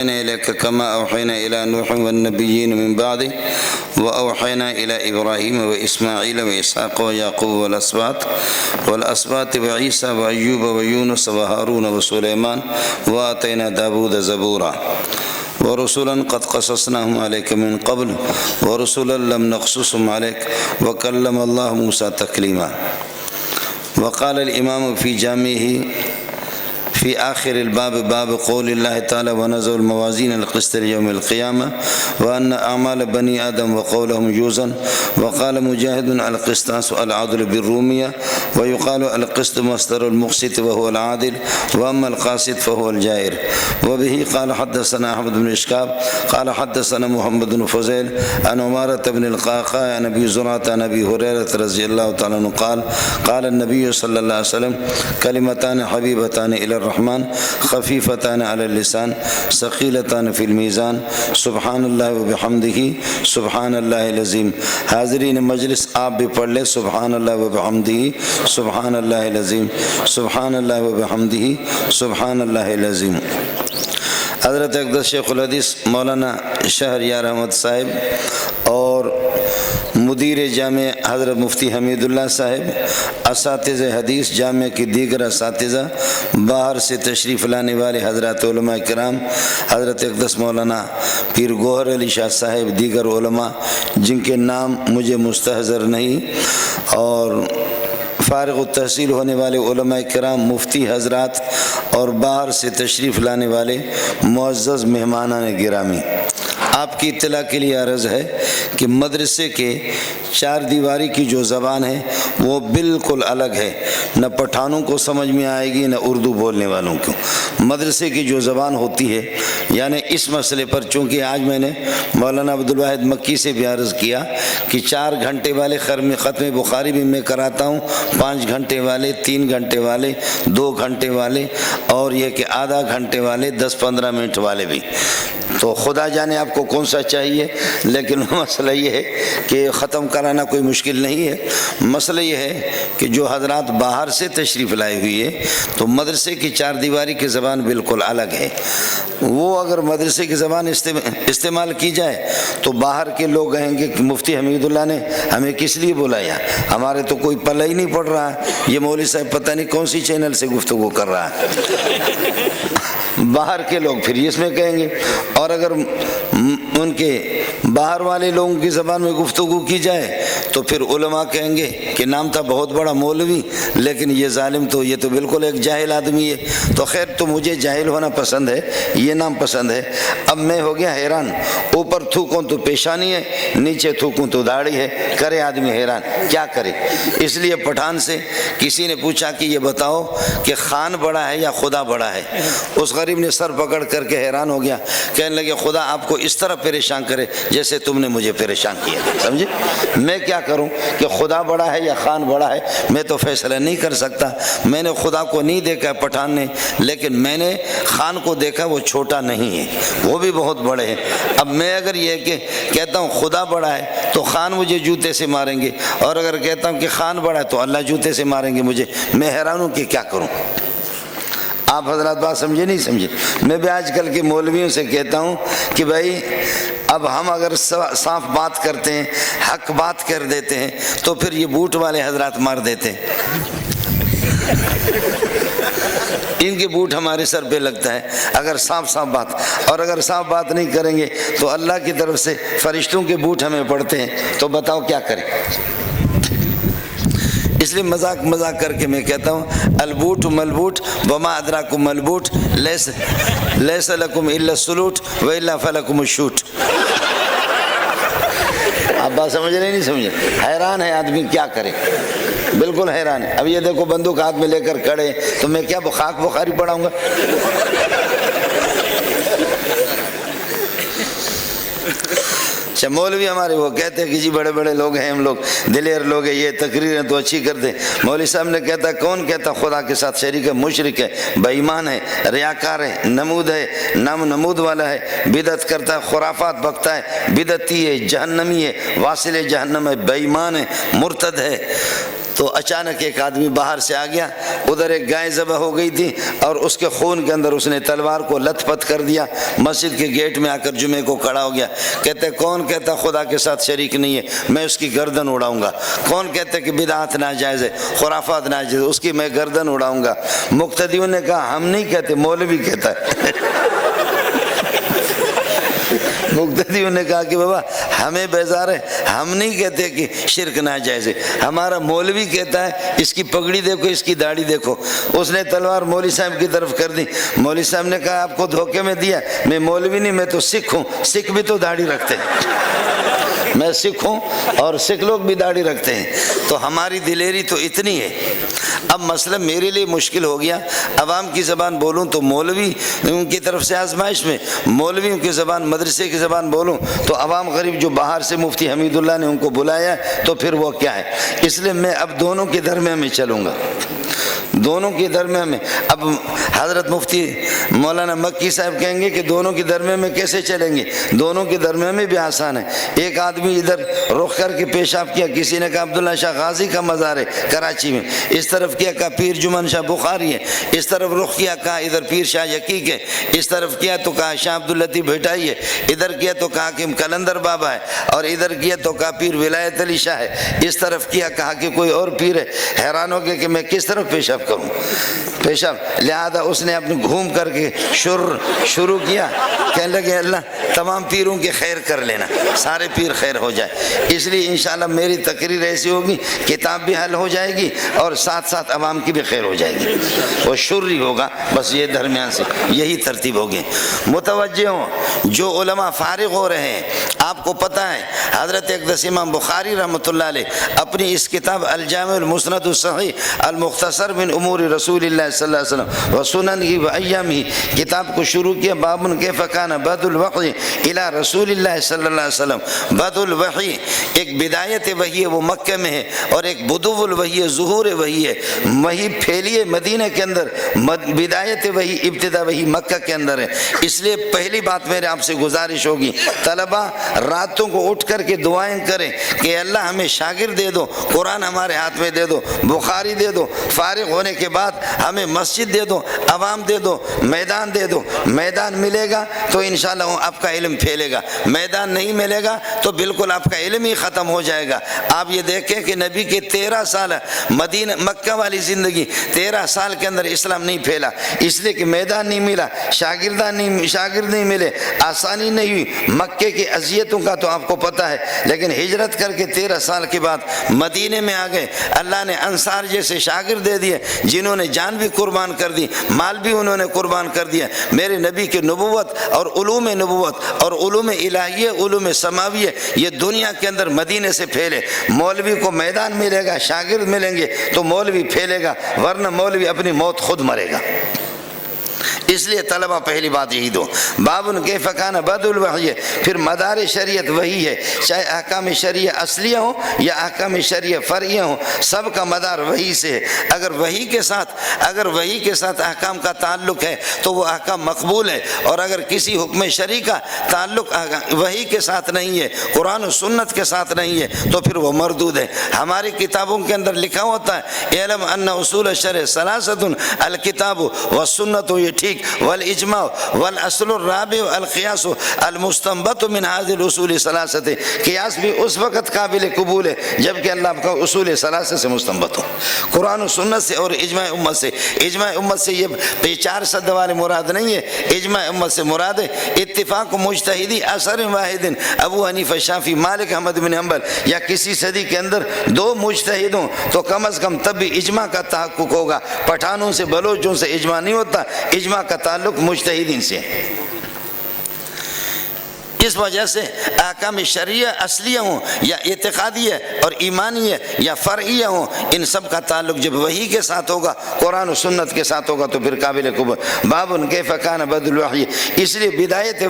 إليك كما أوحينا إلى نوح والنبيين من بعده وأوحينا إلى إبراهيم وإسماعيل وإسحاق ويعقوب والأسباط وعيسى وأيوب ويونس وهارون وسليمان وآتينا داود زبورا ورسلا قد قصصناهم عليك من قبل ورسلا لم نقصصهم عليك وكلم الله موسى تكليما. وقال الإمام في جامعه في آخر الباب باب قول الله تعالى ونزل الموازين القسط ليوم القيامة وأن أعمال بني آدم وقولهم يوزن. وقال مجاهد القسطاس العدل بالرومية ويقال القسط مصدر المقسط وهو العادل وأما القاسط فهو الجائر. وبه قال حدثنا أحمد بن إشكاب قال حدثنا محمد بن فضيل عن عمارة بن القعقاع عن أبي زرعة عن أبي هريرة رضي الله تعالى عنه قال قال النبي صلى الله عليه وسلم كلمتان حبيبتان إلى الرحمن خفيفتان على اللسان ثقيلتان في الميزان سبحان الله وبحمده سبحان الله العظیم. حاضرین مجلس آپ بھی پڑھ لیں سبحان اللہ وبحمدہ سبحان اللہ العظیم سبحان اللہ وبحمدہ سبحان اللہ العظیم. حضرت اقدس شیخ الحدیث مولانا شہریار احمد صاحب اور مدیر جامع حضرت مفتی حمید اللہ صاحب، اساتذہ حدیث جامع کی دیگر اساتذہ، باہر سے تشریف لانے والے حضرات علماء کرام، حضرت اقدس مولانا پیر گوہر علی شاہ صاحب، دیگر علماء جن کے نام مجھے مستحضر نہیں، اور فارغ التحصیل ہونے والے علماء کرام، مفتی حضرات اور باہر سے تشریف لانے والے معزز مہمانان گرامی، آپ کی اطلاع کے لیے عرض ہے کہ مدرسے کے چار دیواری کی جو زبان ہے وہ بالکل الگ ہے، نہ پٹھانوں کو سمجھ میں آئے گی نہ اردو بولنے والوں کو. مدرسے کی جو زبان ہوتی ہے، یعنی اس مسئلے پر چونکہ آج میں نے مولانا عبدالواحد مکی سے بھی عرض کیا کہ 4 گھنٹے والے ختم بخاری بھی میں کراتا ہوں، 5 گھنٹے والے، 3 گھنٹے والے، 2 گھنٹے والے، اور یہ کہ آدھا گھنٹے والے، 10-15 منٹ والے بھی. تو خدا جانے آپ کو کون سا چاہیے، لیکن مسئلہ یہ ہے کہ ختم کرانا کوئی مشکل نہیں ہے. مسئلہ یہ ہے کہ جو حضرات باہر سے تشریف لائے ہوئی ہے تو مدرسے کی 4 دیواری کی زبان بالکل الگ ہے. وہ اگر مدرسے کی زبان استعمال کی جائے تو باہر کے لوگ کہیں گے کہ مفتی حمید اللہ نے ہمیں کس لیے بلایا، ہمارے تو کوئی پلہ ہی نہیں پڑ رہا ہے، یہ مولوی صاحب پتہ نہیں کون سی چینل سے گفتگو کر رہا ہے. باہر کے لوگ پھر اس میں کہیں گے، اور اگر ان کے باہر والے لوگوں کی زبان میں گفتگو کی جائے تو پھر علماء کہیں گے کہ نام تھا بہت بڑا مولوی لیکن یہ ظالم تو یہ تو بالکل ایک جاہل آدمی ہے. تو خیر تو مجھے جاہل ہونا پسند ہے، یہ نام پسند ہے. اب میں ہو گیا حیران، اوپر تھوکوں تو پیشانی ہے، نیچے تھوکوں تو داڑھی ہے، کرے آدمی حیران کیا کرے. اس لیے پٹھان سے کسی نے پوچھا کہ یہ بتاؤ کہ خان بڑا ہے یا خدا بڑا ہے. اس غریب نے سر پکڑ کر کے حیران ہو گیا، کہنے لگے خدا آپ کو اس طرح پریشان کرے جیسے تم نے مجھے پریشان کیا. سمجھے؟ میں کیا کروں کہ خدا بڑا ہے یا خان بڑا ہے، میں تو فیصلہ نہیں کر سکتا. میں نے خدا کو نہیں دیکھا پٹھان نے، لیکن میں نے خان کو دیکھا، وہ چھوٹا نہیں ہے، وہ بھی بہت بڑے ہیں. اب میں اگر یہ کہ کہتا ہوں خدا بڑا ہے تو خان مجھے جوتے سے ماریں گے، اور اگر کہتا ہوں کہ خان بڑا ہے تو اللہ جوتے سے ماریں گے مجھے. میں حیران ہوں کہ کیا کروں. آپ حضرات بات سمجھے نہیں سمجھے؟ میں بھی آج کل کے مولویوں سے کہتا ہوں کہ بھائی اب ہم اگر صاف بات کرتے ہیں، حق بات کر دیتے ہیں تو پھر یہ بوٹ والے حضرات مار دیتے ہیں. ان کے بوٹ ہمارے سر پہ لگتا ہے اگر صاف بات، اور اگر صاف بات نہیں کریں گے تو اللہ کی طرف سے فرشتوں کے بوٹ ہمیں پڑتے ہیں. تو بتاؤ کیا کریں. اس لیے مذاق کر کے میں کہتا ہوں البوٹ ملبوٹ وما ادراکم ملبوٹ لیس لکم الا السلوٹ والا فلکم الشوٹ. آپ بات سمجھ رہے نہیں سمجھے؟ حیران ہے آدمی کیا کرے، بالکل حیران ہے. اب یہ دیکھو بندوق ہاتھ میں لے کر کھڑے تو میں کیا خاک بخاری پڑھاؤں گا. مولوی ہمارے وہ کہتے ہیں کہ جی بڑے بڑے لوگ ہیں، ہم لوگ دلیر لوگ ہیں، یہ تقریریں تو اچھی کرتے. مولوی صاحب نے کہتا کون کہتا خدا کے ساتھ شریک ہے، مشرک ہے، بے ایمان ہے، ریاکار ہے، نمود ہے، نام نمود والا ہے، بدعت کرتا ہے، خرافات بکتا ہے، بدعتی ہے، جہنمی ہے، واصل جہنم ہے، بے ایمان ہے، مرتد ہے. تو اچانک ایک آدمی باہر سے آ گیا، ادھر ایک گائے ذبح ہو گئی تھی اور اس کے خون کے اندر اس نے تلوار کو لت پت کر دیا، مسجد کے گیٹ میں آ کر جمعے کو کھڑا ہو گیا، کہتے کون کہتا خدا کے ساتھ شریک نہیں ہے، میں اس کی گردن اڑاؤں گا، کون کہتے کہ بدعات ناجائز ہے، خرافات ناجائز ہے، اس کی میں گردن اڑاؤں گا۔ مقتدیوں نے کہا ہم نہیں کہتے، مولوی کہتا ہے۔ مقتدیوں نے کہا کہ بابا ہمیں بیزار ہے، ہم نہیں کہتے کہ شرک ناجائز ہے، ہمارا مولوی کہتا ہے، اس کی پگڑی دیکھو، اس کی داڑھی دیکھو۔ اس نے تلوار مولوی صاحب کی طرف کر دی، مولوی صاحب نے کہا آپ کو دھوکے میں دیا، میں مولوی نہیں، میں تو سکھ ہوں، سکھ بھی تو داڑھی رکھتے ہیں، میں سکھ ہوں اور سکھ لوگ بھی داڑھی رکھتے ہیں۔ تو ہماری دلیری تو اتنی ہے۔ اب مسئلہ میرے لیے مشکل ہو گیا، عوام کی زبان بولوں تو مولوی ان کی طرف سے آزمائش میں، مولویوں کی زبان، مدرسے کی زبان بولوں تو عوام غریب جو باہر سے مفتی حمید اللہ نے ان کو بلایا تو پھر وہ کیا ہے۔ اس لیے میں اب دونوں کے درمیان میں چلوں گا، دونوں کے درمیان میں۔ اب حضرت مفتی مولانا مکی صاحب کہیں گے کہ دونوں کے درمیان میں کیسے چلیں گے؟ دونوں کے درمیان میں بھی آسان ہے۔ ایک آدمی ادھر رخ کر کے پیشاب کیا، کسی نے کہا عبداللہ شاہ غازی کا مزار ہے کراچی میں، اس طرف کیا کہا پیر جمن شاہ بخاری ہے، اس طرف رخ کیا کہا ادھر پیر شاہ یقیق ہے، اس طرف کیا تو کہا شاہ عبداللطیف بھٹائی ہے، ادھر کیا تو کہا کہ کلندر بابا ہے، اور ادھر کیا تو کہا پیر ولایت علی شاہ ہے، اس طرف کیا کہا کہ کوئی اور پیر ہے۔ حیران ہو گیا کہ میں کس طرف پیشاب کروں، پیشاب، لہذا اس نے اپنے گھوم کر کے شروع کیا، کہنے لگے اللہ تمام پیروں کے خیر کر لینا، سارے پیر خیر ہو جائے۔ اس لیے انشاءاللہ میری تقریر ایسی ہوگی، کتاب بھی حل ہو جائے گی اور ساتھ ساتھ عوام کی بھی خیر ہو جائے گی، وہ شری ہوگا، بس یہ درمیان سے یہی ترتیب ہوگی۔ متوجہ ہوں، جو علماء فارغ ہو رہے ہیں، آپ کو پتہ ہے حضرت اقدس امام بخاری رحمۃ اللہ علیہ اپنی اس کتاب الجامع المسند الصحیح المختصر من امور رسول اللہ صلی اللہ علیہ وسلم وسننہ وایامہ کتاب کو شروع کیا، باب کیف کان بدء الوحی الی رسول اللہ صلی اللہ علیہ وسلم۔ بدء الوحی ایک بدایت وحی ہے، وہ مکہ میں ہے، اور ایک بدو الوحی ہے، ظہور وحی ہے، وحی پھیلی ہے مدینہ کے اندر، بدایت وحی، ابتدا وحی مکہ کے اندر ہے۔ اس لیے پہلی بات میرے آپ سے گزارش ہوگی، طلبہ راتوں کو اٹھ کر کے دعائیں کریں کہ اللہ ہمیں شاگرد دے دو، قرآن ہمارے ہاتھ میں دے دو، بخاری دے دو، فارغ ہونے کے بعد ہمیں مسجد دے دو، عوام دے دو، میدان دے دو۔ میدان ملے گا تو انشاءاللہ آپ کا علم پھیلے گا، میدان نہیں ملے گا تو بالکل آپ کا علم ہی ختم ہو جائے گا۔ آپ یہ دیکھیں کہ نبی کے 13 سال مدینہ مکہ والی زندگی، 13 سال کے اندر اسلام نہیں پھیلا، اس لیے کہ میدان نہیں ملا، شاگرد نہیں ملے، آسانی نہیں ہوئی۔ مکے کی اذیتوں کا تو آپ کو پتہ ہے، لیکن ہجرت کر کے 13 سال کے بعد مدینے میں آ گئے، اللہ نے انصار جیسے شاگرد دے دیے جنہوں نے جان بھی قربان کر دی، مال بھی انہوں نے قربان کر دیا۔ میرے نبی کی نبوت اور علوم الہیہ، علوم سماویہ، یہ دنیا کے اندر مدینے سے پھیلے۔ مولوی کو میدان ملے گا، شاگرد ملیں گے تو مولوی پھیلے گا، ورنہ مولوی اپنی موت خود مرے گا۔ اس لیے طلبہ پہلی بات یہی دو، باب کیف کان بدء الوحی، پھر مدار شریعت وہی ہے، چاہے احکام شریعہ اصلیہ ہوں یا احکام شریعہ فرعیہ ہوں، سب کا مدار وہی سے ہے۔ اگر وہی کے ساتھ احکام کا تعلق ہے تو وہ احکام مقبول ہے، اور اگر کسی حکم شرعی کا تعلق وہی کے ساتھ نہیں ہے، قرآن و سنت کے ساتھ نہیں ہے، تو پھر وہ مردود ہے۔ ہماری کتابوں کے اندر لکھا ہوتا ہے اعلم ان اصول الشرع ثلاثۃ الکتاب والسنت، یہ ٹھیک، والاجماع والاصل الرابع القیاس المستنبط من هذه الاصول الثلاثه، قیاس بھی اس وقت قابل قبول ہے جبکہ اللہ کا اصول ثلاثہ سے مستنبط ہو، قرآن و سنت سے اور اجماع امت سے۔ اجماع امت سے یہ 4 صد والے مراد نہیں ہے، اجماع امت سے مراد ہے اتفاق مجتہدی اثر واحد، ابو حنیفہ شافعی مالک احمد بن حنبل، یا کسی صدی کے اندر 2 مجتہد ہوں تو کم از کم تب بھی اجماع کا تحقق ہوگا۔ پٹھانوں سے بلوچوں سے اجماع نہیں ہوتا، اجماع کا تعلق مجتہدین سے۔ اس وجہ سے احکام شرعیہ اصلیہ ہوں یا اعتقادیہ اور ایمانیہ یا فرعیہ ہوں، ان سب کا تعلق جب وحی کے ساتھ ہوگا، قرآن و سنت کے ساتھ ہوگا تو پھر قابل قبول۔ باب کیف کان بدء الوحی، اس لیے بدایت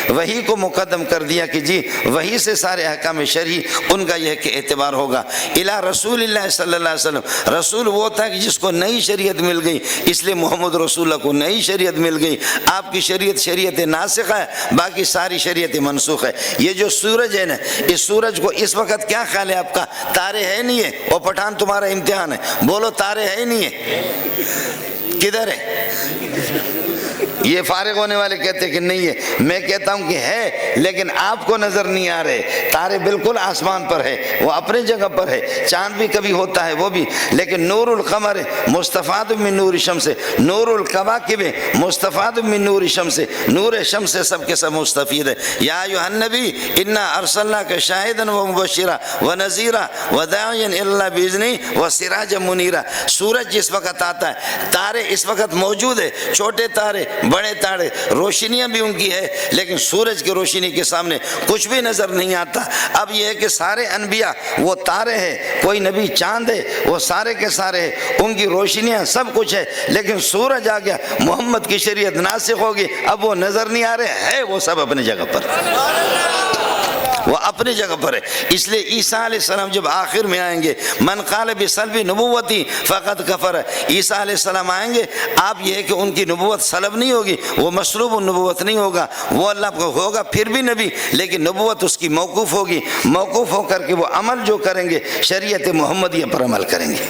وحی کو مقدم کر دیا کہ جی وحی سے سارے احکام شرعی ان کا یہ کہ اعتبار ہوگا۔ الی رسول اللہ صلی اللہ علیہ وسلم، رسول وہ تھا کہ جس کو نئی شریعت مل گئی، اس لیے محمد رسول اللہ کو نئی شریعت مل گئی۔ آپ کی شریعت ناسخہ ہے، باقی ساری شریعت شریعت منسوخ ہے۔ یہ جو سورج ہے نا، اس سورج کو اس وقت کیا خیال ہے آپ کا؟ تارے ہے نہیں ہے؟ وہ پٹھان تمہارا امتحان ہے، بولو تارے ہے نہیں ہے؟ کدھر ہے؟ یہ فارغ ہونے والے کہتے ہیں کہ نہیں ہے، میں کہتا ہوں کہ ہے لیکن آپ کو نظر نہیں آ رہے۔ تارے بالکل آسمان پر ہے، وہ اپنی جگہ پر ہے، چاند بھی کبھی ہوتا ہے وہ بھی، لیکن نور القمر مستفاد من نور الشمس، نور الکواکب مستفاد من نور الشمس، نور شمس سے سب کے سب مستفید ہے۔ یا ایھا النبی انا ارسلناک شاہدا ومبشرا ونذیرا وداعیا الی اللہ باذنہ وسراجا منیرا۔ سورج جس وقت آتا ہے، تارے اس وقت موجود ہے، چھوٹے تارے بڑے تارے، روشنیاں بھی ان کی ہے، لیکن سورج کی روشنی کے سامنے کچھ بھی نظر نہیں آتا۔ اب یہ ہے کہ سارے انبیاء وہ تارے ہیں، کوئی نبی چاند ہے، وہ سارے کے سارے ہیں، ان کی روشنیاں سب کچھ ہے، لیکن سورج آ گیا، محمد کی شریعت ناسخ ہوگی، اب وہ نظر نہیں آ رہے ہے، وہ سب اپنی جگہ پر، وہ اپنی جگہ پر ہے۔ اس لیے عیسیٰ علیہ السلام جب آخر میں آئیں گے، من قال بسلب نبوتی فقد کفر، عیسیٰ علیہ السلام آئیں گے، آپ یہ ہے کہ ان کی نبوت سلب نہیں ہوگی، وہ مسلوب النبوت نہیں ہوگا، وہ اللہ کو ہوگا پھر بھی نبی، لیکن نبوت اس کی موقوف ہوگی، موقوف ہو کر کے وہ عمل جو کریں گے شریعت محمدیہ پر عمل کریں گے۔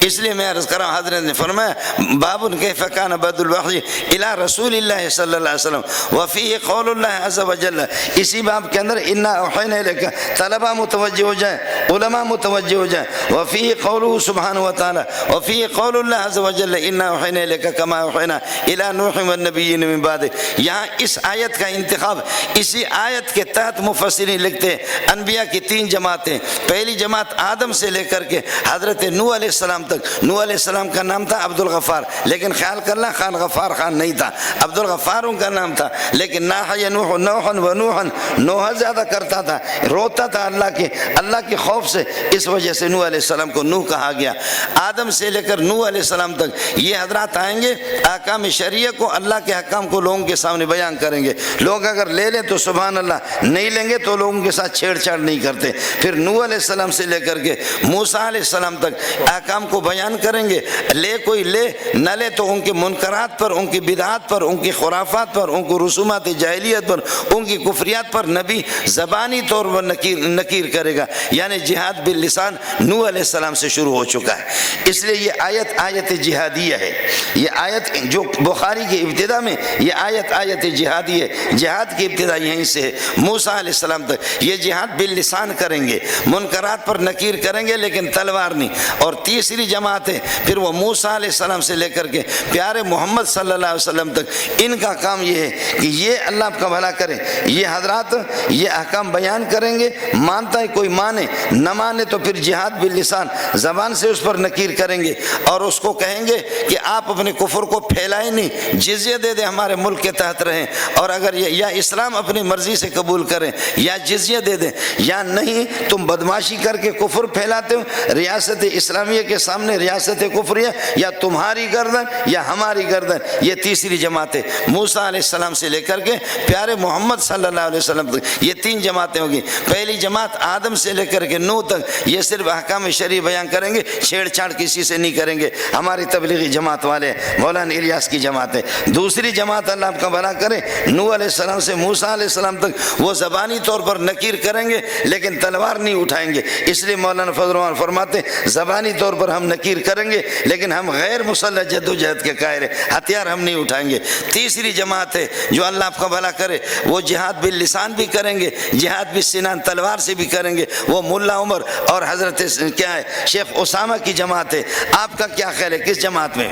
اس لیے میں عرض کر رہا ہوں، حضرت نے فرمایا باب کیف کان بدء الوحی الی رسول اللہ صلی اللہ علیہ وسلم وفیہ قول اللہ عز وجل، اسی باب کے اندر انا اوحینا الیک، طلبہ متوجہ ہو جائیں، علماء متوجہ ہو جائیں، وفیہ قولہ سبحانہ وتعالی، وفیہ قول اللہ عز وجل انا اوحینا الیک کما اوحینا الی نوح والنبیین من بعدہ۔ یہاں اس آیت کا انتخاب اسی آیت کے تحت مفسرین لکھتے ہیں انبیاء کی تین جماعتیں، پہلی جماعت آدم سے لے کر کے حضرت نوح علیہ السلام تک۔ نوح علیہ السلام کا نام تھا عبد الغفار، لیکن خیال کرنا خان غفار خان نہیں تھا، عبد الغفار ان کا نام تھا، لیکن ناحی نوح نوحا ونوحا، نوح زیادہ کرتا تھا، روتا تھا اللہ کے خوف سے، اس وجہ سے نوح علیہ السلام کو نوح کہا گیا۔ آدم سے لے کر نوح علیہ السلام تک یہ حضرات آئیں گے، احکام شریعہ کو، اللہ کے حکام کو لوگوں کے سامنے بیان کریں گے، لوگ اگر لے لیں تو سبحان اللہ، نہیں لیں گے تو لوگوں کے ساتھ چھیڑ چھاڑ نہیں کرتے۔ پھر نوح علیہ السلام سے لے کر کے موسیٰ علیہ السلام تک احکام کو بیان کریں گے، لے کوئی لے نہ لے تو ان کے منکرات پر، ان کی بدعات پر، ان کی خرافات پر، ان کو رسومات جاہلیت پر، ان کی کفریات پر نبی زبانی طور پر نکیر کرے گا، یعنی جہاد باللسان نوح علیہ السلام سے شروع ہو چکا ہے۔ اس لیے یہ آیت جہادیہ ہے، یہ آیت جو بخاری کی ابتدا میں یہ آیت جہادی ہے، جہاد کی ابتدا یہیں سے ہے، موسیٰ علیہ السلام تک یہ جہاد باللسان کریں گے، منکرات پر نکیر کریں گے لیکن تلوار نہیں۔ اور تیسری جماعت ہے پھر وہ موسیٰ علیہ السلام سے لے کر کے پیارے محمد صلی اللہ علیہ وسلم تک، ان کا کام یہ ہے کہ یہ اللہ آپ کا بھلا کرے، یہ حضرات یہ احکام بیان کریں گے، مانتا ہے کوئی مانے، نہ مانے تو پھر جہاد باللسان زبان سے اس پر نکیر کریں گے، اور اس کو کہیں گے کہ آپ اپنے کفر کو پھیلائیں نہیں، جزیہ دے دیں، ہمارے ملک کے تحت رہیں، اور اگر یا اسلام اپنی مرضی سے قبول کریں یا جزیہ دے دیں، یا نہیں تم بدماشی کر کے کفر پھیلاتے ہو، ریاست اسلامیہ کے سامنے ریاست کفریہ، یا تمہاری گردن یا ہماری گردن۔ یہ تیسری جماعت ہے، موسیٰ علیہ السلام سے لے کر کے پیارے محمد صلی اللہ علیہ وسلم تک یہ تین جماعتیں ہوگی۔ پہلی جماعت آدم سے لے کر کے نوح تک یہ صرف احکام شرعی بیان کریں گے، چھیڑ چھاڑ کسی سے نہیں کریں گے، ہماری تبلیغی جماعت والے مولانا الیاس کی جماعت ہے۔ دوسری جماعت اللہ آپ کا بھلا کرے، نوح علیہ السلام سے موسیٰ علیہ السلام تک وہ زبانی طور پر نکیر کریں گے لیکن تلوار نہیں اٹھائیں گے، اس لیے مولانا فضل الرحمان فرماتے زبانی طور پر ہم نکیر کریں گے لیکن ہم غیر مسلح جد و جہد کے قائل ہیں، ہتھیار ہم نہیں اٹھائیں گے۔ تیسری جماعت ہے جو اللہ آپ کا بھلا کرے، وہ جہاد باللسان بھی کریں گے، جہاد بالسنان تلوار سے بھی کریں گے، وہ ملا عمر اور حضرت کیا ہے شیخ اسامہ کی جماعت ہے۔ آپ کا کیا خیال ہے کس جماعت میں؟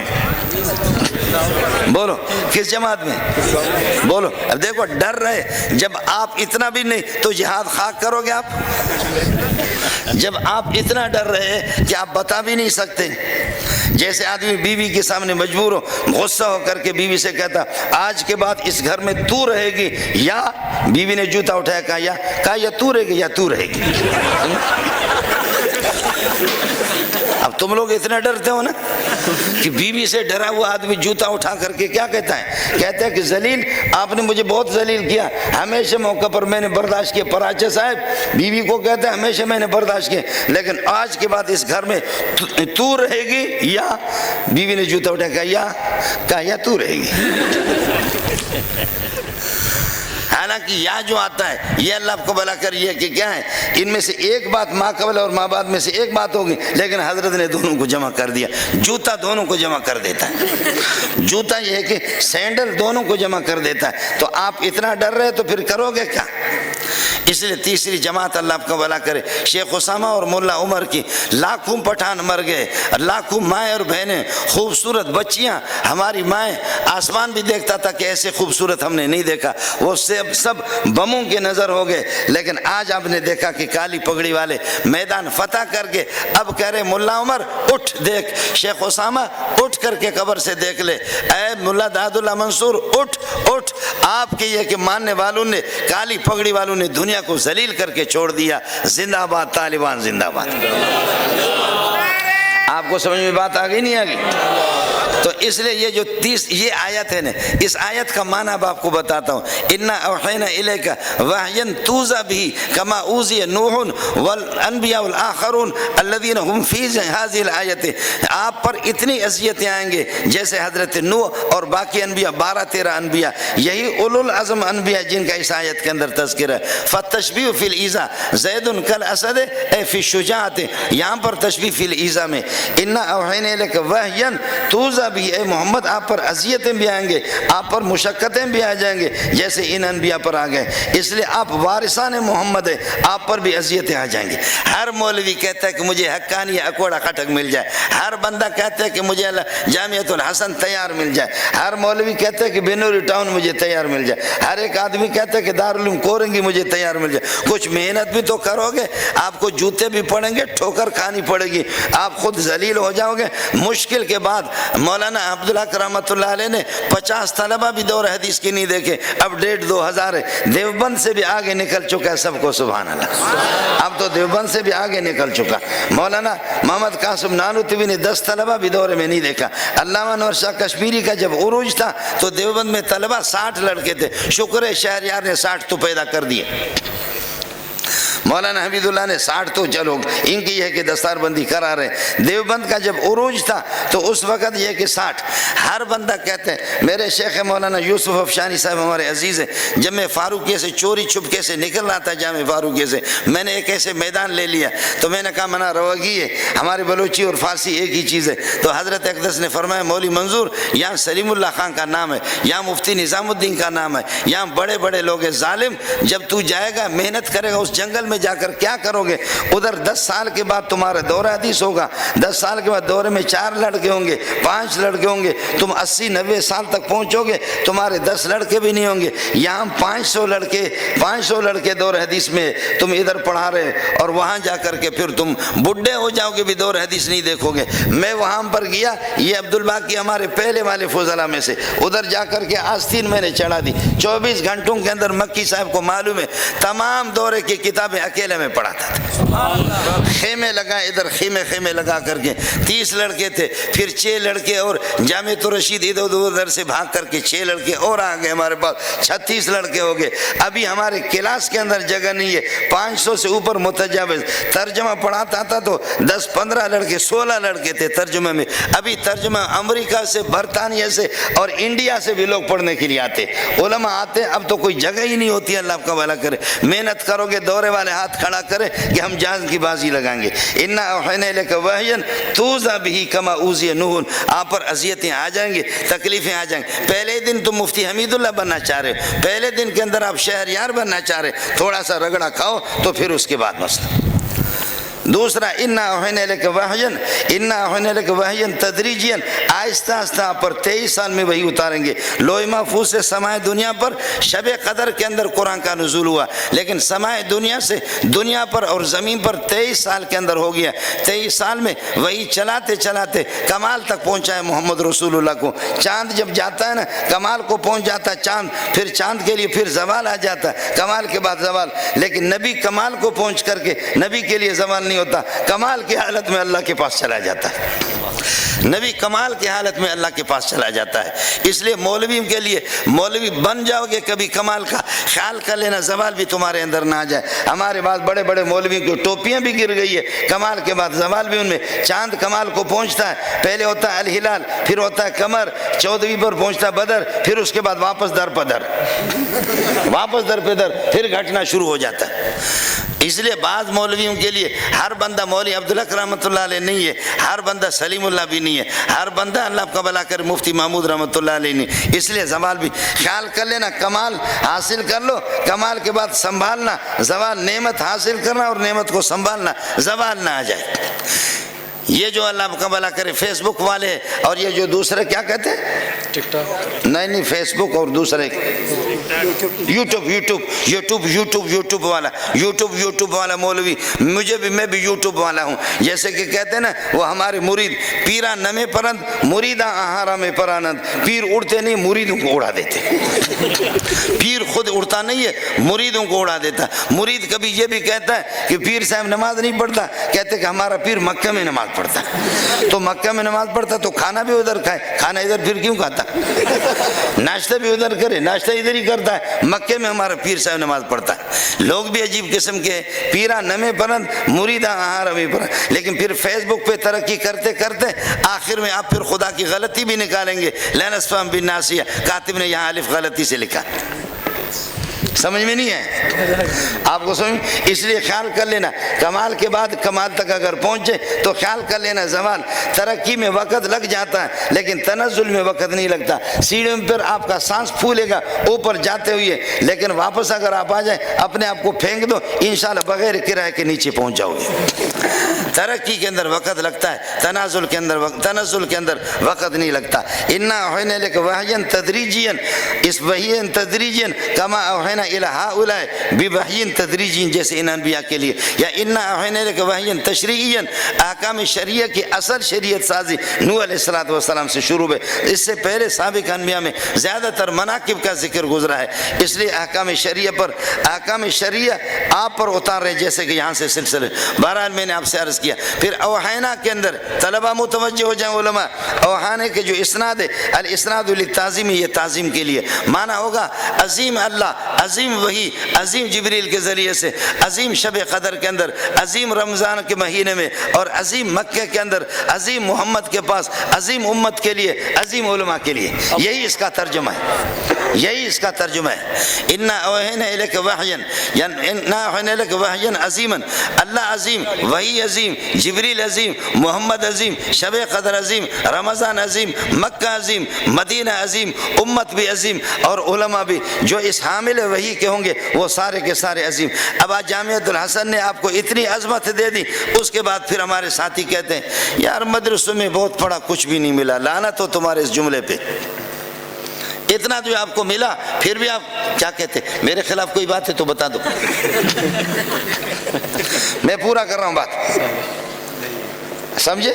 بولو کس جماعت میں؟ بولو۔ اب دیکھو ڈر رہے، جب آپ اتنا بھی نہیں تو جہاد خاک کرو گے آپ؟ جب آپ اتنا ڈر رہے کہ آپ بتا بھی نہیں سکتے، جیسے آدمی بیوی کے سامنے مجبور ہو، غصہ ہو کر کے بیوی سے کہتا آج کے بعد اس گھر میں تو رہے گی، یا بیوی نے جوتا اٹھایا کہا یا تو رہے گی یا تو رہے گی۔ اب تم لوگ اتنا ڈرتے ہو نا کہ بیوی سے ڈرا ہوا آدمی جوتا اٹھا کر کے کیا کہتا ہے؟ کہتا ہے کہ ذلیل، آپ نے مجھے بہت ذلیل کیا، ہمیشہ موقع پر میں نے برداشت کیا۔ پراچے صاحب بیوی کو کہتا ہے ہمیشہ میں نے برداشت کیا، لیکن آج کے بعد اس گھر میں تو رہے گی، یا بیوی نے جوتا اٹھا کہا یا تو رہے گی۔ حالانکہ یا جو آتا ہے یہ اللہ آپ کو بھلا کریے کہ کیا ہے، ان میں سے ایک بات ما قبل اور ما بعد میں سے ایک بات ہوگی، لیکن حضرت نے دونوں کو جمع کر دیا۔ جوتا دونوں کو جمع کر دیتا ہے، جوتا یہ ہے کہ سینڈل دونوں کو جمع کر دیتا ہے۔ تو آپ اتنا ڈر رہے تو پھر کرو گے کیا؟ اس لیے تیسری جماعت اللہ آپ کو بھلا کرے، شیخ اسامہ اور مولا عمر کی لاکھوں پٹھان مر گئے، لاکھوں مائیں اور بہنیں، خوبصورت بچیاں، ہماری مائیں، آسمان بھی دیکھتا تھا کہ ایسے خوبصورت ہم نے نہیں دیکھا، وہ سب بموں کے نظر ہو گئے۔ لیکن آج آپ نے دیکھا کہ کالی پگڑی والے میدان فتح کر کے اب کہہ رہے مولا عمر اٹھ دیکھ، شیخ اسامہ اٹھ کر کے قبر سے دیکھ لے، اے مولا داد اللہ منصور اٹھ اٹھ، آپ کے یہ کہ ماننے والوں نے، کالی پگڑی والوں نے دنیا کو ذلیل کر کے چھوڑ دیا۔ زندہ آباد طالبان، زندہ آباد۔ آپ کو سمجھ میں بات آ گئی نہیں آ گئی؟ تو اس لیے یہ جو یہ آیت ہے نا، اس آیت کا معنی اب آپ کو بتاتا ہوں۔ انا اوحینا الیک وحیا توزی بہ کما اوذی نوح والانبیاء الاخرون الذین هم فی هذه الآیت، آپ پر اتنی اذیتیں آئیں گے جیسے حضرت نوح اور باقی انبیاء، 12-13 انبیاء، یہی اولو العزم انبیاء جن کا اس آیت کے اندر تذکرہ ہے۔ فالتشبیہ فی الایذاء زید کالاسد اے فی الشجاعۃ، یہاں پر تشبیہ فی الایذاء میں انا اوحینا الیک وحیا توزی بھی، اے محمد آپ پر اذیتیں بھی آئیں گے، آپ پر مشقتیں بھی آ جائیں گے جیسے ان انبیاء پر آ گئے، اس لیے آپ وارثان محمد ہیں، آپ پر بھی اذیتیں آ جائیں گی۔ ہر مولوی کہتا ہے کہ مجھے حقانی اکوڑا کھٹک مل جائے، ہر بندہ کہتا ہے کہ مجھے جامعۃ الحسن تیار مل جائے، ہر مولوی کہتا ہے کہ بنوری ٹاؤن مجھے تیار مل جائے، ہر ایک آدمی کہتا ہے کہ دارالعلوم کورنگی مجھے تیار مل جائے۔ کچھ محنت بھی تو کرو گے، آپ کو جوتے بھی پڑیں گے، ٹھوکر کھانی پڑے گی، آپ خود ذلیل ہو جاؤ گے۔ مشکل کے بعد مولانا عبدالحق رحمۃ اللہ علیہ نے 50 طلبہ بھی دور حدیث کی نہیں دیکھے، اب 1500-2000 ہے، دیوبند سے بھی آگے نکل چکا ہے، سب کو سبحان اللہ، اب تو دیوبند سے بھی آگے نکل چکا۔ مولانا محمد قاسم نانوتوی نے 10 طلبہ بھی دور میں نہیں دیکھا۔ علامہ انور شاہ کشمیری کا جب عروج تھا تو دیوبند میں طلبہ 60 لڑکے تھے، شکر ہے شہریار نے 60 تو پیدا کر دیے۔ مولانا حمید اللہ نے 60 تو چلو ان کی یہ کہ دستار بندی کرا رہے۔ دیوبند کا جب عروج تھا تو اس وقت یہ کہ 60، ہر بندہ کہتے ہیں۔ میرے شیخ مولانا یوسف افشانی صاحب ہمارے عزیز ہیں، جب میں فاروقیہ سے چوری چھپکے سے نکل رہا تھا جامع فاروقیہ سے، میں نے ایک ایسے میدان لے لیا تو میں نے کہا منا روگی ہے، ہماری بلوچی اور فارسی ایک ہی چیز ہے۔ تو حضرت اقدس نے فرمایا مولوی منظور یہاں سلیم اللہ خان کا نام ہے، یہاں مفتی نظام الدین کا نام ہے، یہاں بڑے بڑے لوگ ہیں، ظالم جب تو جائے گا محنت کرے گا اس جنگل میں جا کر کیا کرو گے؟ ادھر 10 سال کے بعد تمہارا دورہ حدیث ہوگا، 10 سال کے بعد دورے میں 4 لڑکے ہوں گے، 5 لڑکے ہوں گے، تم 80-90 سال تک پہنچو گے، تمہارے 10 لڑکے بھی نہیں ہوں گے۔ یہاں 500 لڑکے دور حدیث میں تم ادھر پڑھا رہے اور وہاں جا کر کے پھر تم بڈھے ہو جاؤ گے بھی دور حدیث نہیں دیکھو گے۔ میں وہاں پر گیا، یہ عبدالباقی ہمارے پہلے والے فضلاء میں سے، ادھر جا کر کے آستین میں نے چڑھا دی، 24 گھنٹوں کے اندر مکی صاحب کو معلوم ہے تمام دورے کی کتابیں اکیلے میں پڑھاتا تھا۔ خیمے لگا ادھر، خیمے لگا کر کے 30 لڑکے تھے، پھر 6 لڑکے اور جامع رشید ادھر سے بھاگ کر کے 6 لڑکے اور آ گئے، ہمارے پاس 36 لڑکے ہو گئے۔ ابھی ہمارے کلاس کے اندر جگہ نہیں ہے، 500 سے اوپر متجاوز۔ ترجمہ پڑھاتا تھا تو 10-15 لڑکے، 16 لڑکے تھے ترجمے میں۔ ابھی ترجمہ امریکہ سے، برطانیہ سے اور انڈیا سے بھی لوگ پڑھنے کے لیے آتے، علماء آتے، اب تو کوئی جگہ ہی نہیں ہوتی۔ اللہ آپ کا بھلا کرے، محنت کرو گے، دورے والے ہاتھ کھڑا کرے کہ ہم جان کی بازی لگائیں گے۔ انا اوحینا الیک وحیا توزی بہ کما اوذی نوح، آپ پر اذیتیں آ جائیں گے، تکلیفیں آ جائیں گے۔ پہلے دن تم مفتی حمید اللہ بننا چاہ رہے، پہلے دن کے اندر آپ شہریار بننا چاہ رہے، تھوڑا سا رگڑا کھاؤ تو پھر اس کے بعد مسئلہ۔ دوسرا انا اوحینا الیک وحیا تدریجیا، آہستہ آہستہ پر 23 سال میں وہی اتاریں گے۔ لوح محفوظ سے سماع دنیا پر شب قدر کے اندر قرآن کا نزول ہوا، لیکن سماع دنیا سے دنیا پر اور زمین پر 23 سال کے اندر ہو گیا۔ 23 سال میں وہی چلاتے چلاتے کمال تک پہنچا ہے محمد رسول اللہ کو۔ چاند جب جاتا ہے نا کمال کو پہنچ جاتا ہے چاند، پھر چاند کے لیے پھر زوال آ جاتا ہے، کمال کے بعد زوال۔ لیکن نبی کمال کو پہنچ کر کے نبی کے لیے زوال نہیں ہوتا، کمال کی حالت میں اللہ کے پاس چلا جاتا ہے۔ نبی کمال کی حالت میں اللہ کے پاس چلا جاتا ہے. اس لیے مولویوں کے لیے مولوی بن جاؤ گے کبھی کمال کا خیال کر لینا زوال بھی تمہارے اندر نہ آ جائے. ہمارے بعض بڑے بڑے مولویوں کی ٹوپیاں بھی گر گئی ہے, کمال کے بعد زوال بھی ان میں. چاند کمال کو پہنچتا ہے, پہلے ہوتا ہے الہلال, پھر ہوتا ہے قمر, 14ویں پر پہنچتا ہے بدر, پھر اس کے بعد واپس در پدر, واپس در پدر, پھر گھٹنا شروع ہو جاتا ہے. اس لیے بعض مولویوں کے لیے ہر بندہ مولوی عبدالحق رحمۃ اللہ علیہ نہیں ہے, ہر بندہ سلیم اللہ بھی نہیں ہے, ہر بندہ اللہ کا بھلا کرے مفتی محمود رحمۃ اللہ علیہ نہیں. اس لیے زوال بھی خیال کر لینا, کمال حاصل کر لو, کمال کے بعد سنبھالنا, زوال نعمت حاصل کرنا اور نعمت کو سنبھالنا, زوال نہ آ جائے. یہ جو اللہ کا بھلا کرے فیس بک والے اور یہ جو دوسرے کیا کہتے ہیں ٹک ٹاک, نہیں فیس بک اور دوسرے یوٹیوب والا مولوی, مجھے بھی, میں بھی یوٹیوب والا ہوں. جیسے کہ کہتے ہیں نا وہ ہمارے مرید, پیرا نمے پرند مریداں آہارا میں پرانند. پیر اڑتے نہیں, مریدوں کو اڑا دیتے. پیر خود اڑتا نہیں ہے, مریدوں کو اڑا دیتا. مرید کبھی یہ بھی کہتا ہے کہ پیر صاحب نماز نہیں پڑھتا, کہتے کہ ہمارا پیر مکہ میں نماز پڑھتا. تو مکہ میں نماز پڑھتا تو کھانا بھی ادھر کھائے, کھانا ادھر پھر کیوں کھاتا؟ ناشتہ بھی ادھر کرے, ناشتہ ادھر ہی کرتا ہے. مکے میں ہمارا پیر صاحب نماز پڑھتا ہے. لوگ بھی عجیب قسم کے, پیرا نمے پرند مریدہ آہار میں پرند. لیکن پھر فیس بک پہ ترقی کرتے کرتے آخر میں آپ پھر خدا کی غلطی بھی نکالیں گے. لنسفہم بالناسیہ, کاتب نے یہاں الف غلطی سے لکھا, سمجھ میں نہیں ہے آپ کو سمجھ. اس لیے خیال کر لینا کمال کے بعد کمال تک اگر پہنچے تو خیال کر لینا زوال. ترقی میں وقت لگ جاتا ہے لیکن تنزل میں وقت نہیں لگتا. سیڑھیوں پر آپ کا سانس پھولے گا اوپر جاتے ہوئے, لیکن واپس اگر آپ آ جائیں اپنے آپ کو پھینک دو, انشاءاللہ بغیر کرائے کے نیچے پہنچ جاؤ گے. ترقی کے اندر وقت لگتا ہے, تنزل کے اندر وقت نہیں لگتا. انا اوحینا الیک وحیا تدریجیا, اس وحی تدریجیا کما اوحینا الی ہؤلاء بوحی تدریجی, جیسے ان انبیاء کے لیے. یا انا اوحینا الیک وحیا تشریعیا, احکام شریعہ کی اصل شریعت سازی نوح علیہ السلام سے شروع ہے. اس سے پہلے سابق انبیاء میں زیادہ تر مناقب کا ذکر گزرا ہے. اس لیے احکام شریعہ آپ پر اتار رہے, جیسے کہ یہاں سے سلسلے. بہرحال میں نے آپ سے عرض کیا. پھر اوحینا کے اندر طلبہ متوجہ ہو جائیں علماء, اوحانے کے جو اسناد ہے, الاسناد للتعظیم, یہ تعظیم کے لیے معنی ہوگا عظیم اللہ, عظیم وحی, عظیم جبریل کے ذریعے سے, عظیم شب قدر کے اندر, عظیم رمضان کے مہینے میں, اور عظیم مکہ کے اندر, عظیم محمد کے پاس, عظیم امت کے لیے, عظیم علماء کے لیے. یہی اس کا ترجمہ ہے, انا اوحینا الیک وحیا, انا اوحینا الیک وحیا عظیما. اللہ عظیم, وحی عظیم, جبریل عظیم, محمد عظیم, شب قدر عظیم, رمضان عظیم, مکہ عظیم, مدینہ عظیم, امت بھی عظیم, اور علماء بھی جو اس حامل وحی کے ہوں گے وہ سارے کے سارے عظیم. اب آج جامعۃ الحسن نے آپ کو اتنی عظمت دے دی, اس کے بعد پھر ہمارے ساتھی کہتے ہیں یار مدرسوں میں بہت پڑھا کچھ بھی نہیں ملا. لعنت ہو تمہارے اس جملے پہ. اتنا جو آپ کو ملا پھر بھی آپ کیا کہتے ہیں؟ میرے خلاف کوئی بات ہے تو بتا دو, میں پورا کر رہا ہوں بات, سمجھے.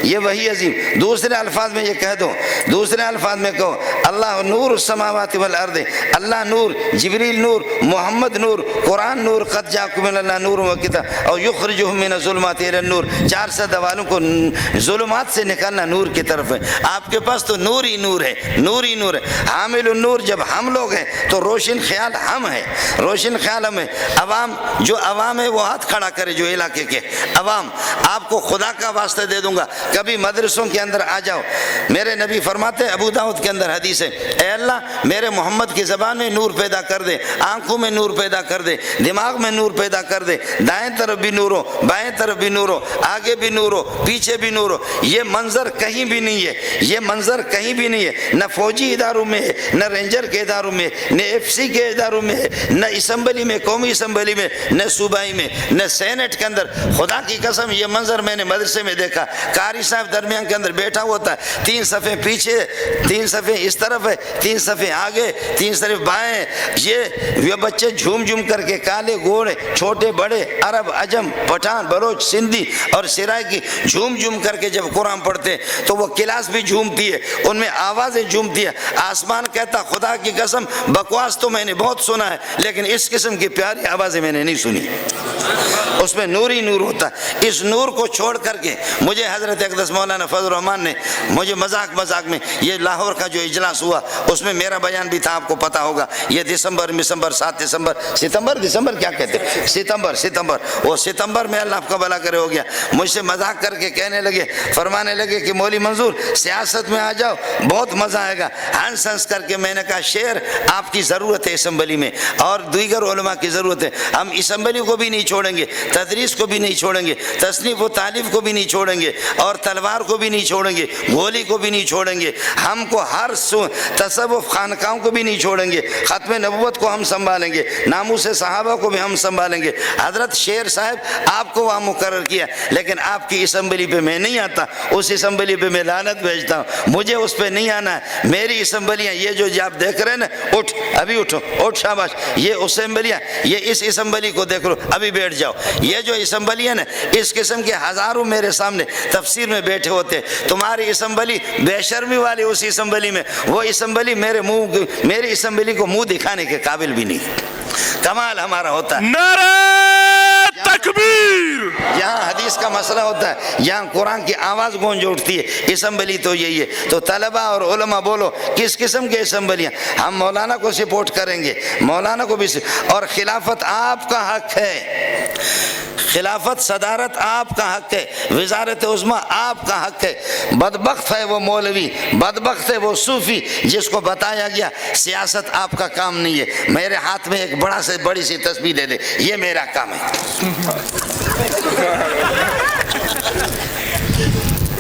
یہ وہی عظیم. دوسرے الفاظ میں یہ کہہ دو, دوسرے الفاظ میں کہو اللہ نور السماوات والارض, اللہ نور, جبریل نور, محمد نور, قرآن نور, قد جاءکم من اللہ نور و کتاب, اور یخرجہم من الظلمات الی النور. 400 والوں کو ظلمات سے نکالنا نور کی طرف ہے. آپ کے پاس تو نور ہی نور ہے, نور ہی نور ہے. حامل النور جب ہم لوگ ہیں تو روشن خیال ہم ہیں, روشن خیال ہم ہیں. عوام, جو عوام ہے وہ ہاتھ کھڑا کرے, جو علاقے کے عوام. آپ کو خدا کا واسطہ دے دوں گا, کبھی مدرسوں کے اندر آ جاؤ. میرے نبی فرماتے ہیں, ابو داؤد کے اندر حدیث ہے, اے اللہ میرے محمد کی زبان میں نور پیدا کر دے, آنکھوں میں نور پیدا کر دے, دماغ میں نور پیدا کر دے, دائیں طرف بھی نور ہو, بائیں طرف بھی نور ہو, آگے بھی نور ہو, پیچھے بھی نور ہو. یہ منظر کہیں بھی نہیں ہے, یہ منظر کہیں بھی نہیں ہے. نہ فوجی اداروں میں ہے, نہ رینجر کے اداروں میں, نہ FC کے اداروں میں ہے, نہ اسمبلی میں, قومی اسمبلی میں, نہ صوبائی میں, نہ سینٹ کے اندر. خدا کی قسم یہ منظر میں نے مدرسے میں دیکھا. قاری صاحب درمیان کے اندر بیٹھا ہوتا ہے, 3 صفحے پیچھے, 3 صفحے اس طرف ہے، 3 صفیں آگے، 3 صفیں بائیں. یہ بچے جھوم جھوم کر کے کالے گورے چھوٹے بڑے عرب عجم پٹھان بلوچ سندھی اور سرائکی جھوم جھوم کر کے جب قرآن پڑھتے تو وہ کلاس بھی جھومتی ہے، ان میں آوازیں جھومتی ہے. آسمان کہتا خدا کی قسم بکواس تو میں نے بہت سنا ہے لیکن اس قسم کی پیاری آوازیں میں نے نہیں سنی. اس میں نور ہی نور ہوتا ہے. اس نور کو چھوڑ کر کے مجھے حضرت اقدس مولانا فضل الرحمان نے مجھے مذاق میں یہ لاہور کا جو اجلاس ہوا اس میں میرا بیان بھی تھا، آپ کو پتا ہوگا. یہ دسمبر 7 دسمبر کیا کہتے ہیں، ستمبر وہ ستمبر میں اللہ آپ کا بھلا کرے ہو گیا. مجھ سے مذاق کر کے کہنے لگے، فرمانے لگے کہ مولوی منظور سیاست میں آ جاؤ بہت مزہ آئے گا. ہنس کر کے میں نے کہا شعر آپ کی ضرورت ہے اسمبلی میں اور دیگر علماء کی ضرورت ہے. ہم اسمبلی کو بھی نہیں چھوڑیں گے، تدریس کو بھی نہیں چھوڑیں گے، تصنیف و تالیف کو بھی نہیں چھوڑیں گے اور تلوار کو بھی نہیں چھوڑیں گے، گولی کو بھی نہیں چھوڑیں گے. ہم کو ہر تصوف خانقاہوں کو بھی نہیں چھوڑیں گے، ختم نبوت کو ہم سنبھالیں گے، ناموس صحابہ کو بھی ہم سنبھالیں گے. حضرت شیر صاحب آپ کو وہاں مقرر کیا لیکن آپ کی اسمبلی پہ میں نہیں آتا، اس اسمبلی پہ میں لعنت بھیجتا ہوں. مجھے اس پہ نہیں آنا ہے. میری اسمبلیاں یہ جو آپ دیکھ رہے ہیں نا، اٹھ ابھی اٹھو، اٹھ شاباش. یہ اسمبلیاں، یہ اس اسمبلی کو دیکھ لو، ابھی بیٹھ جاؤ. یہ جو اسمبلی ہے نا، اس قسم کے ہزاروں میرے سامنے تفسیر میں بیٹھے ہوتے. تمہاری اسمبلی بے شرمی والی اس اسمبلی میں، وہ اسمبلی میری اسمبلی کو منہ دکھانے کے قابل بھی نہیں. کمال ہمارا ہوتا ہے. نعرہ تکبیر. یہاں حدیث کا مسئلہ ہوتا ہے، یہاں قرآن کی آواز گونج اٹھتی ہے. اسمبلی تو یہی ہے. تو طلبہ اور علماء بولو کس قسم کے اسمبلیاں؟ ہم مولانا کو سپورٹ کریں گے، مولانا کو بھی. اور خلافت آپ کا حق ہے، خلافت صدارت آپ کا حق ہے، وزارت عظمیٰ آپ کا حق ہے. بدبخت ہے وہ مولوی، بدبخت ہے وہ صوفی جس کو بتایا گیا سیاست آپ کا کام نہیں ہے. میرے ہاتھ میں ایک بڑی سی تسبیح دے دے، یہ میرا کام ہے.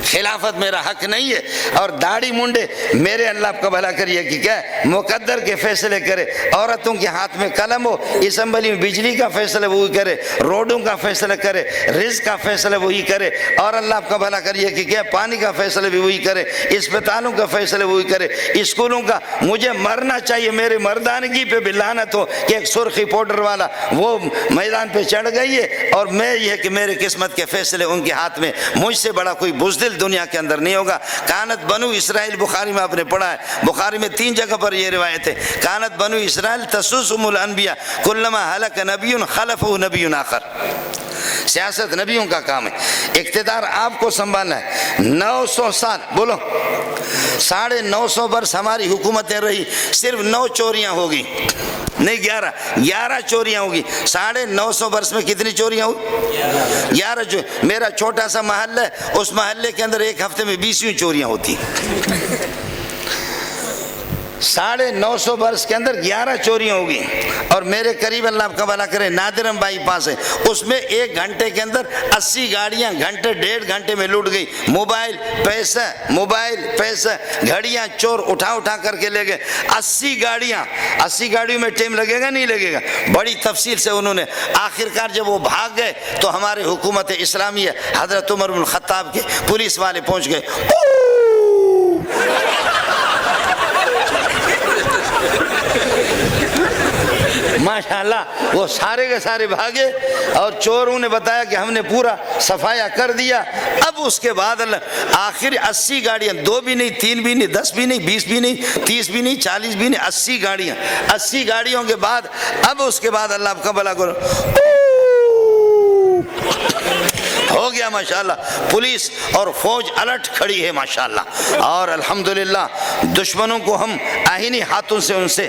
خلافت میرا حق نہیں ہے. اور داڑھی منڈے میرے اللہ آپ کا بھلا کریے کہ کیا مقدر کے فیصلے کرے. عورتوں کے ہاتھ میں قلم ہو، اسمبلی میں بجلی کا فیصلہ وہی کرے، روڈوں کا فیصلہ کرے، رزق کا فیصلہ وہی کرے. اور اللہ آپ کا بھلا کریے کہ کیا پانی کا فیصلہ بھی وہی کرے، اسپتالوں کا فیصلہ وہی کرے، اسکولوں کا. مجھے مرنا چاہیے، میرے مردانگی پہ بھی لعنت ہو کہ ایک سرخی پاؤڈر والا وہ میدان پہ چڑھ گئی ہے اور میں یہ کہ میرے قسمت کے فیصلے ان کے ہاتھ میں. مجھ سے بڑا کوئی بزدل دنیا کے اندر نہیں ہوگا. کانت بنو اسرائیل، بخاری میں آپ نے پڑھا ہے، بخاری میں 3 جگہ پر یہ روایت ہے. کانت بنو اسرائیل تسوسهم الانبیاء کلما ہلک نبی خلفه نبی آخر. سیاست نبیوں کا کام ہے. اقتدار آپ کو سنبھالنا ہے. 900 سال بولو، 950 برس ہماری حکومتیں رہی، صرف 9 چوریاں ہوگی، نہیں 11 چوریاں ہوگی. 950 برس میں کتنی چوریاں ہوگی؟ 11. میرا چھوٹا سا محلہ ہے، اس محلے کے اندر ایک ہفتے میں 20 چوریاں ہوتی. 950 برس کے اندر 11 چوریاں ہوگی. اور میرے قریب اللہ آپ کا بھلا کرے نادرم بائی پاس ہے، اس میں 1 گھنٹے کے اندر 80 گاڑیاں ڈیڑھ گھنٹے میں لوٹ گئی. موبائل پیسہ گھڑیاں چور اٹھا کر کے لے گئے. 80 گاڑیوں میں ٹائم لگے گا نہیں لگے گا؟ بڑی تفصیل سے انہوں نے. آخرکار جب وہ بھاگ گئے تو ہمارے حکومت اسلامیہ حضرت عمر بن الخطاب کے پولیس والے پہنچ گئے. ماشاءاللہ وہ سارے کے سارے بھاگے اور چوروں نے بتایا کہ ہم نے پورا صفایا کر دیا. اب اس کے بعد آخر 80 گاڑیاں، 2 بھی نہیں، 3 بھی نہیں، 10 بھی نہیں، 20 بھی نہیں، 30 بھی نہیں، 40 بھی نہیں، 80 گاڑیاں. 80 گاڑیوں کے بعد اب اس کے بعد اللہ آپ کا بھلا کرو ہو گیا. ماشاءاللہ پولیس اور فوج الرٹ کھڑی ہے ماشاءاللہ. اور الحمدللہ دشمنوں کو ہم آہینی ہاتھوں سے ان سے